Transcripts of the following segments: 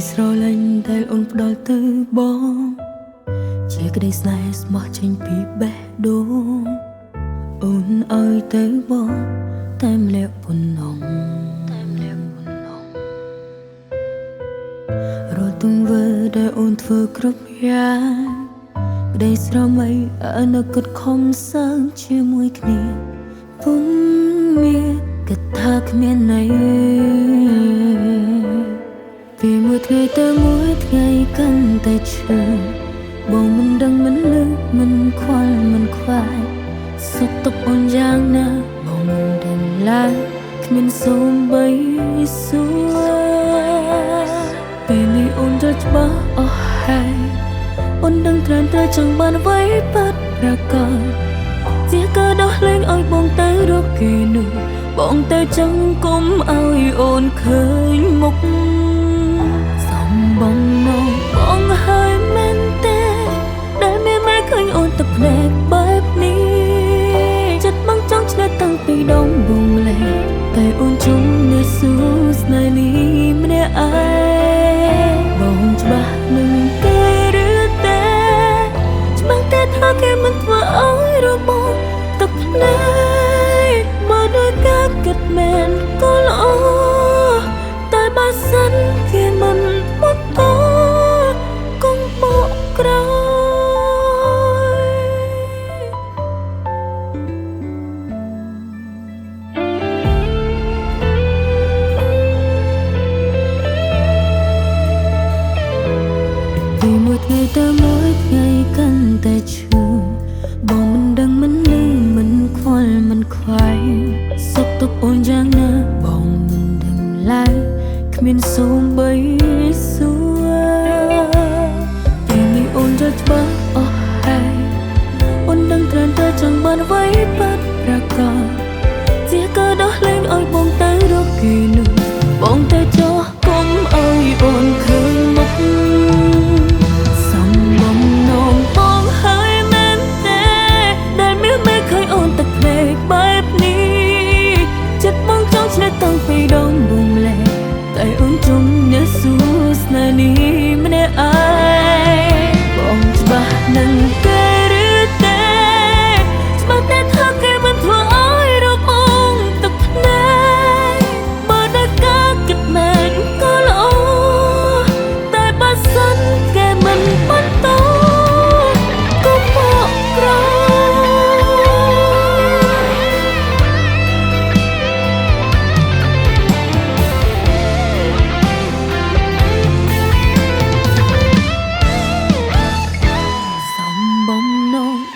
ស្រឡាញ់ដែលអូនផ្ដល់ទៅបងជាក្តីស្នេហ៍ស្មោះចេញពីបេះដូងអូនឲ្យទៅបងតែម្នាក់ប៉ុណ្ណោះរត់ទង្វើដែលអូនធ្វើគ្រប់យ៉ាងក្តីស្រមៃអនាគតខំសាងជាមួយគ្នាពុំមានគិតថាគ្មានន័យពីមួយថ្ងៃទៅមួយថ្ងៃកាន់តែឈឺបងមិនដឹងមិនលឺមិនខ្វល់មិនខ្វាយសុខទុក្ខអូនយ៉ាងណាបងមិនដឹងឡើយគ្មានសូម្បីសួរពេលនេះអូនត្រូវច្បាស់អស់ហើយអូនដឹងត្រឹមត្រូវចង់បានអ្វីបាត់ប្រកបជាក៏ដោះលែងឲ្យបងទៅរកគេនោះបងទៅចង់គុំឲ្យអូនឃើញមុខសំបងនៅបងហើយមែនទេដែលមានម៉ែឃើញអូនទឹកភ្នែកបែបនេះចិត្តបងចង់ឆ្លើយតាំងពីដងបងលេតែអូនជុំនៅសួស្នេហ៍នេះម្នាក់ឯងបងច្បាស់នឹងគេឬទេច្បាស់តែថាគេមិនធ្វើឲ្យរបស់ទឹកភ្នែកបើដោយការគិតមែនក៏ល្អតែបើសិនគេមិនបន្តគង់បកក្រោយពីមួយថ្ងៃទៅមួយថ្ងៃកាន់តែឈឺបងមិនដឹងមិនលឺមិនខ្វល់មិនខ្វាយសុខទុក្ខអូនយ៉ាងណាបងមិនដឹងឡើយគ្មានសូម្បីសួរពេលនេះអូនត្រូវច្បាស់អស់ហើយអូនដឹងត្រឹមត្រូវចង់បានអ្វីបាត់ប្រកបជាក៏ដោះលែងឲ្យបងទៅរកគេនោះបងទៅចោះគុំឲ្យអូនឃើញមុខសំបំណងបងហើយមែនទេដែលមានមេឃើញអូនទឹកភ្នែកបែបនេះចិត្តបងចង់ឆ្លើយតាំងពីដងបងលេតែអូនជុំនៅសួស្នេហ៍នេះម្នាក់ឯងបងច្បាស់នឹងគេឬទេច្បាស់តែថាគេមិនធ្វើឲ្យរបងទឹកភ្នែកបើដោយការគិតមែនក៏ល្អតែបើសិនគេមិនបន្តក៏បកក្រោ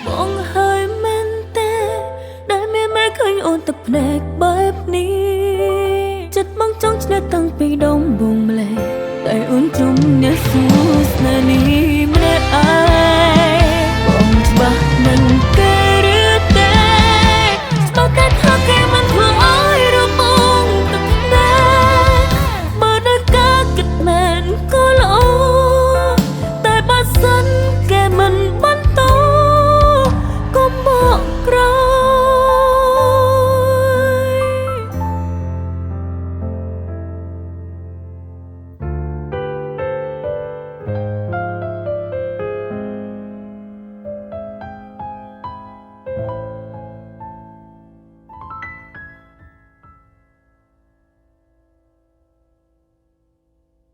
បងហើយមែនទេដែលមានម៉ែឃើញអូនទឹកភ្នែកបែបនេះចិត្តបងចង់ឆ្លើយតាំងពីដងបងម្លេះតែអូនជុំអ្នកសួស្នេហ៍នេះម្នាក់ឯង